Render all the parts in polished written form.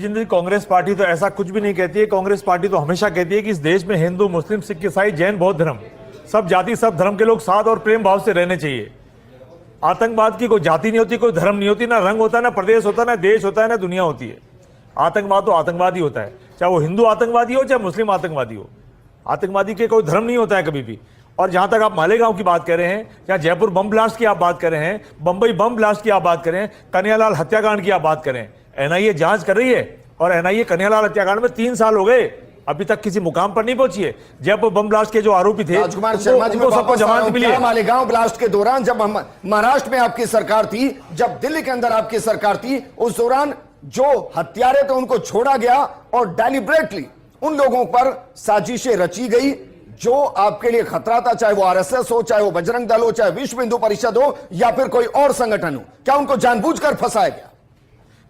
जिंदगी कांग्रेस पार्टी तो ऐसा कुछ भी नहीं कहती है। कांग्रेस पार्टी तो हमेशा कहती है कि इस देश में हिंदू, मुस्लिम, सिख, ईसाई, जैन, बौद्ध धर्म, सब जाति, सब धर्म के लोग साथ और प्रेम भाव से रहने चाहिए। आतंकवाद की कोई जाति नहीं होती, कोई धर्म नहीं होती, ना रंग होता है, ना प्रदेश होता है, ना देश होता है, ना दुनिया होती है। आतंकवाद तो आतंकवादी होता है, चाहे वो हिंदू आतंकवादी हो, चाहे मुस्लिम आतंकवादी हो। आतंकवादी के कोई धर्म नहीं होता है कभी भी। और जहां तक आप मालेगांव की बात कर रहे हैं, या जयपुर बम ब्लास्ट की आप बात कर रहे हैं, बंबई बम ब्लास्ट की आप बात करें, कन्हैयालाल हत्याकांड की आप बात करें, एनआईए जांच कर रही है और एनआईए कन्हैयालाल हत्याकांड में 3 साल हो गए, अभी तक किसी मुकाम पर नहीं पहुंची है। जयपुर बम ब्लास्ट के जो आरोपी थे, राजकुमार शर्मा जी को सबको जमानत मिली है। मालेगांव ब्लास्ट के दौरान जब हम महाराष्ट्र में आपकी सरकार थी, जब दिल्ली के अंदर आपकी सरकार थी, उस दौरान जो हत्यारे थे उनको छोड़ा गया और डेलिब्रेटली उन लोगों पर साजिशें रची गई जो आपके लिए खतरा था, चाहे वो आरएसएस हो, चाहे वो बजरंग दल हो, चाहे विश्व हिंदू परिषद हो, या फिर कोई और संगठन हो। क्या उनको जानबूझकर फंसाया गया?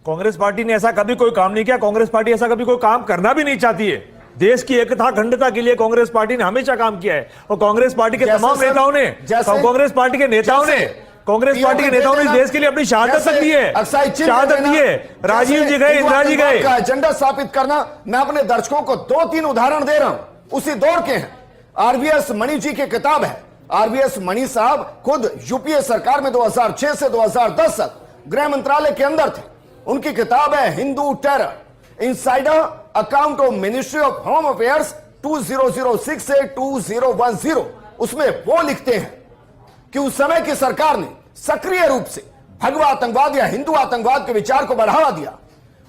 कांग्रेस पार्टी ने ऐसा कभी कोई काम नहीं किया। कांग्रेस पार्टी ऐसा कभी कोई काम करना भी नहीं चाहती है। देश की एकता अखंडता के लिए कांग्रेस पार्टी ने हमेशा काम किया है। और कांग्रेस पार्टी के तमाम नेताओं ने, कांग्रेस पार्टी के नेताओं ने इस देश के लिए अपनी शहादत तक दी है, शहादत दी है। राजीव जी गए, इंदिरा जी गए। एजेंडा स्थापित करना। मैं अपने दर्शकों को 2-3 उदाहरण दे रहा हूं, उसी दौर के हैं। आरवीएस मणि जी की किताब है। आरवीएस मणि साहब खुद यूपीए सरकार में 2006 से 2010 तक गृह मंत्रालय के अंदर थे। उनकी किताब है Hindu terror, insider account of ministry of home affairs 2006 से 2010। उसमें वो लिखते हैं कि उस समय की सरकार ने सक्रिय रूप से भगवा आतंकवाद या हिंदू आतंकवाद के विचार को बढ़ावा दिया।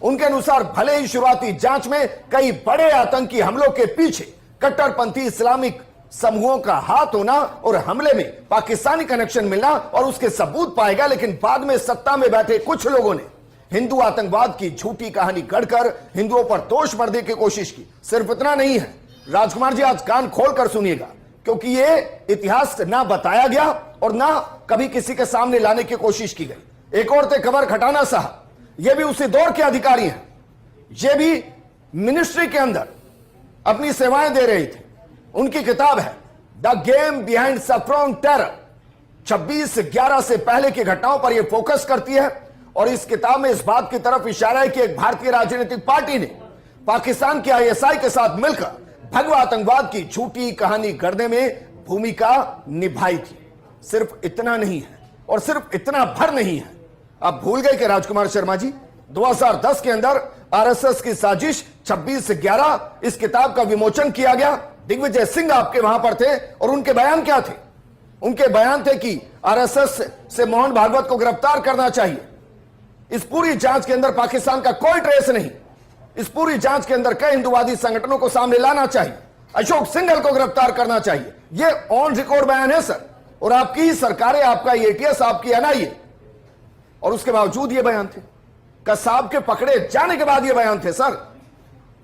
उनके अनुसार भले ही शुरुआती जांच में कई बड़े आतंकी हमलों के पीछे कट्टरपंथी इस्लामिक समूहों का हाथ होना और हमले में पाकिस्तानी कनेक्शन मिलना और उसके सबूत पाएगा, लेकिन बाद में सत्ता में बैठे कुछ लोगों ने हिंदू आतंकवाद की झूठी कहानी गढ़कर हिंदुओं पर दोष भरने की कोशिश की। सिर्फ इतना नहीं है राजकुमार जी, आज कान खोलकर सुनिएगा, क्योंकि यह इतिहास ना बताया गया और ना कभी किसी के सामने लाने की कोशिश की गई। एक और थे खबर खटाना साहब, ये भी उसी दौर के अधिकारी हैं। ये भी मिनिस्ट्री के अंदर अपनी सेवाएं दे रहे थे। उनकी किताब है द गेम बिहाइंड सफ्रॉन टेरर। 26/11 से पहले की घटनाओं पर यह फोकस करती है और इस किताब में इस बात की तरफ इशारा है कि एक भारतीय राजनीतिक पार्टी ने पाकिस्तान के आईएसआई के साथ मिलकर भगवा आतंकवाद की झूठी कहानी गढ़ने में भूमिका निभाई थी। सिर्फ इतना नहीं है और सिर्फ इतना भर नहीं है। आप भूल गए कि राजकुमार शर्मा जी 2010 के अंदर आरएसएस की साजिश 26/11 इस किताब का विमोचन किया गया। दिग्विजय सिंह आपके वहां पर थे और उनके बयान क्या थे? उनके बयान थे कि आरएसएस से मोहन भागवत को गिरफ्तार करना चाहिए। इस पूरी जांच के अंदर पाकिस्तान का कोई ट्रेस नहीं। इस पूरी जांच के अंदर कई हिंदुवादी संगठनों को सामने लाना चाहिए। अशोक सिंघल को गिरफ्तार करना चाहिए। यह ऑन रिकॉर्ड बयान है सर। और आपकी ही सरकारें, आपका एटीएस, आपकी एनआईए, और उसके बावजूद ये बयान थे। कसाब के पकड़े जाने के बाद ये बयान थे सर।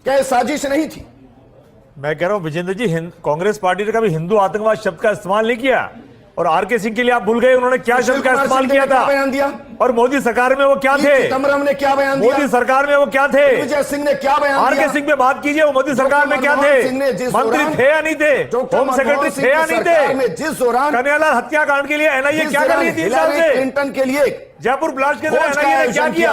क्या साजिश नहीं थी? मैं कह रहा हूं विजेंद्र जी, कांग्रेस पार्टी ने कभी हिंदू आतंकवाद शब्द का इस्तेमाल नहीं किया। और आरके सिंह के लिए आप भूल गए उन्होंने क्या शब्द का इस्तेमाल किया था, बयान दिया। और मोदी सरकार में वो क्या थे? चिदम्बरम ने क्या बयान दिया? मोदी सरकार में वो क्या थे? विजय सिंह ने क्या बयान दिया? आरके सिंह पे बात कीजिए, वो मोदी सरकार में क्या थे? मंत्री थे या नहीं थे? होम सेक्रेटरी थे या नहीं थे? जिस दौरान कन्हैयालाल हत्याकांड के लिए एनआईए क्या कर रही थी? 3 साल से क्लिंटन के लिए जयपुर ब्लास्ट के दौरान एनआईए ने क्या किया?